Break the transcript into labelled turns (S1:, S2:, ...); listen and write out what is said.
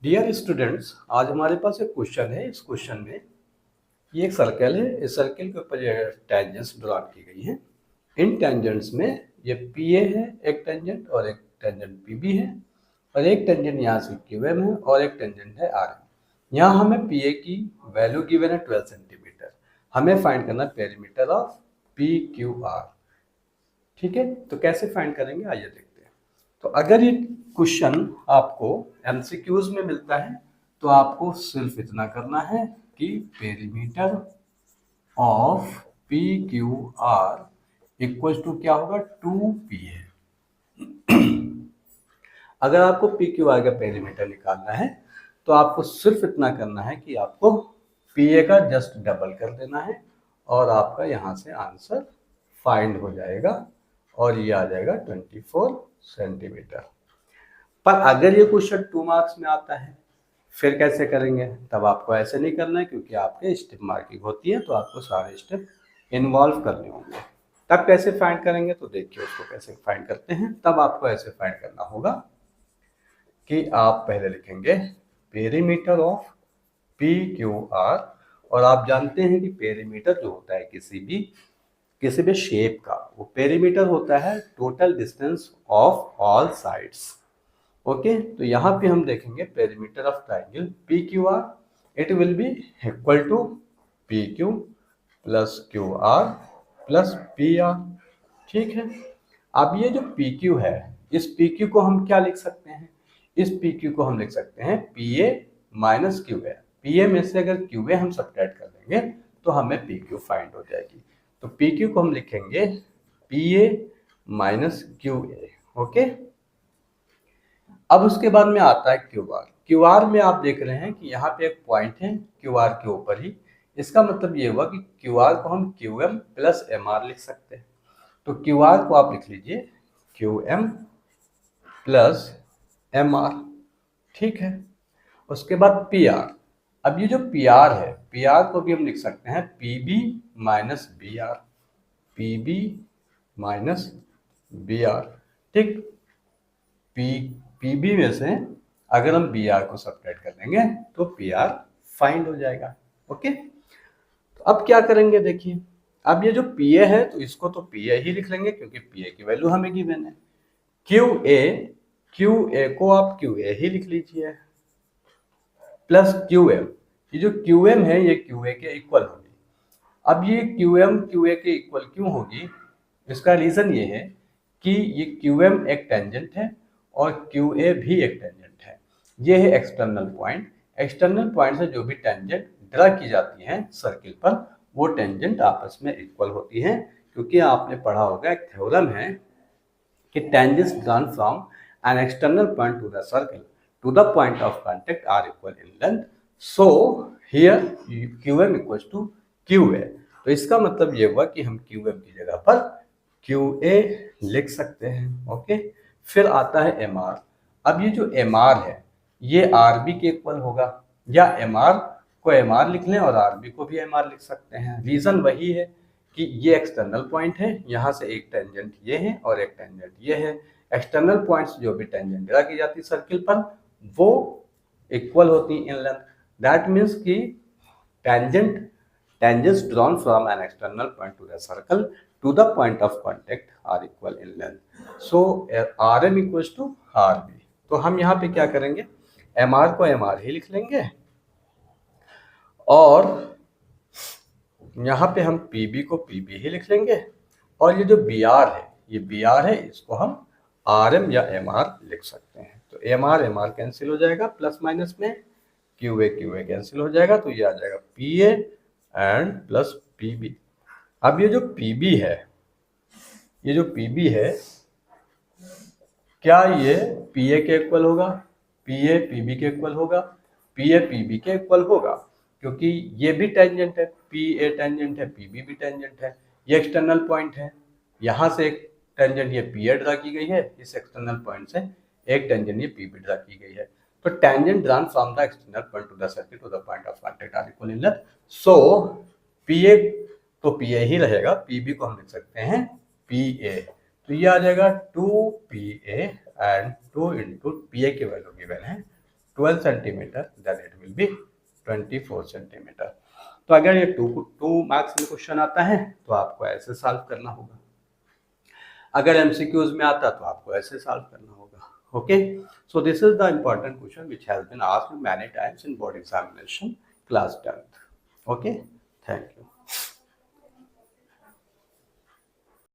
S1: Dear students, आज हमारे पास एक क्वेश्चन है। इस क्वेश्चन में ये एक सर्कल है। इस सर्कल के ऊपर ये टेंजेंट्स ड्रॉ की गई हैं। इन टेंजेंट्स में ये पी ए है एक टेंजेंट, और एक टेंजेंट पी बी है, और एक टेंजेंट यहाँ से क्यू एम है, और एक टेंजेंट है आर एम। यहाँ हमें पी ए की वैल्यू गिवन है 12 सेंटीमीटर। हमें फाइंड करना perimeter of P Q are. ठीक है, तो कैसे फाइंड करेंगे आइए देखते हैं। तो अगर ये क्वेश्चन आपको एमसीक्यूज में मिलता है तो आपको सिर्फ इतना करना है कि perimeter of P Q R equal to क्या होगा, 2 पी है। अगर आपको पी क्यू आर का पेरीमीटर निकालना है तो आपको सिर्फ इतना करना है कि आपको पी ए का जस्ट डबल कर देना है, और आपका यहाँ से आंसर फाइंड हो जाएगा, और ये आ जाएगा 24 सेंटीमीटर। पर अगर ये क्वेश्चन 2 मार्क्स में आता है फिर कैसे करेंगे? तब आपको ऐसे नहीं करना है, क्योंकि आपके स्टेप मार्किंग होती है, तो आपको सारे स्टेप इन्वॉल्व करने होंगे। तब कैसे फाइंड करेंगे? तो देखिए उसको कैसे फाइंड करते हैं। तब आपको ऐसे फाइंड करना होगा कि आप पहले लिखेंगे perimeter of P Q are, और आप जानते हैं कि पेरीमीटर जो होता है किसी भी शेप का, वो पेरीमीटर होता है total distance of all sides. Okay, तो यहाँ पे हम देखेंगे perimeter of triangle P Q R, it will be equal to P Q plus Q R plus P R. ठीक है, अब ये जो पी क्यू है, इस पी क्यू को हम क्या लिख सकते हैं? इस पी क्यू को हम लिख सकते हैं P A minus Q A. P A में से अगर क्यू ए हम सब्ट्रैक्ट कर देंगे तो हमें पी क्यू फाइंड हो जाएगी। तो पी क्यू को हम लिखेंगे P A minus Q A. Okay, अब उसके बाद में आता है क्यू आर। क्यू आर में आप देख रहे हैं कि यहाँ पे एक पॉइंट है क्यू आर के ऊपर ही। इसका मतलब ये हुआ कि क्यू आर को हम Q M plus M R लिख सकते हैं। तो क्यू आर को आप लिख लीजिए Q M plus M R. ठीक है, उसके बाद पी आर। अब ये जो पी आर है, पी आर को भी हम लिख सकते हैं P B minus B R, P B minus B R. ठीक, पी बी में से अगर हम बी आर को सब्ट्रैक्ट कर देंगे तो पी आर फाइंड हो जाएगा। ओके, तो अब क्या करेंगे देखिए। अब ये जो पी ए है तो इसको तो पी ए ही लिख लेंगे, क्योंकि पी ए की वैल्यू हमें गिवन है। क्यू ए को आप क्यू ए ही लिख लीजिए प्लस क्यू एम। ये जो क्यू एम है ये क्यू ए के इक्वल होगी। अब ये क्यू एम क्यू ए के इक्वल क्यों होगी? इसका रीजन ये है कि ये क्यू एम एक टेंजेंट है और क्यू ए भी एक टेंजेंट है। ये है एक्सटर्नल पॉइंट। एक्सटर्नल पॉइंट से जो भी टेंजेंट ड्रा की जाती हैं सर्किल पर, वो टेंजेंट आपस में इक्वल होती हैं। क्योंकि आपने पढ़ा होगा, एक थ्योरम है कि tangents drawn from an external point to the circle to the point of contact are equal in length. So here QM equals to QA। तो इसका मतलब ये हुआ कि हम QM की जगह पर QA लिख सकते हैं। ओके, फिर आता है MR। अब ये जो MR है ये RB के इक्वल होगा, या MR को MR लिख लें और RB को भी MR लिख सकते हैं। रीजन वही है कि ये एक्सटर्नल पॉइंट है, यहाँ से एक टेंजेंट ये है और एक टेंजेंट ये है। एक्सटर्नल पॉइंट्स जो भी टेंजेंट ड्रा की जाती है सर्किल पर, वो इक्वल होती इन लेंथ। दैट मीन्स कि tangents drawn from an external point to the circle to the point of contact are equal in length. So Rm equals to Rb। तो हम यहाँ पे क्या करेंगे, Mr को Mr ही लिख लेंगे, और यहाँ पे हम PB को PB ही लिख लेंगे, और ये जो BR है ये BR है, इसको हम RM या MR लिख सकते हैं। तो MR MR कैंसिल हो जाएगा प्लस माइनस में, QA QA कैंसिल हो जाएगा, तो ये आ जाएगा PA एंड प्लस PB। अब ये जो PB है, ये जो PB है, क्या ये PA के इक्वल होगा? PA PB के इक्वल होगा? PA PB के इक्वल होगा, क्योंकि ये भी टेंजेंट है, PA टेंजेंट है, PB भी टेंजेंट है। ये एक्सटर्नल पॉइंट है, यहाँ से एक टेंजेंट ये PA ड्रा की गई है, इस एक्सटर्नल पॉइंट से एक टेंजेंट ये PB ड्रा की गई है। तो tangent drawn from the external point to the circle to the point of contact are equal in length. So PA तो PA ही रहेगा, PB को हम लिख सकते हैं PA। तो ये आ जाएगा 2PA एंड 2 इंटू PA की वैल्यू गिवन है 12 centimetre, then it will be 24 centimetre. तो अगर ये 2 मार्क्स में क्वेश्चन आता है तो आपको ऐसे सॉल्व करना होगा, अगर एमसीक्यूज में आता तो आपको ऐसे सॉल्व करना होगा। Okay, so this is the important question which has been asked many times in board examination class 10th। Okay, thank you.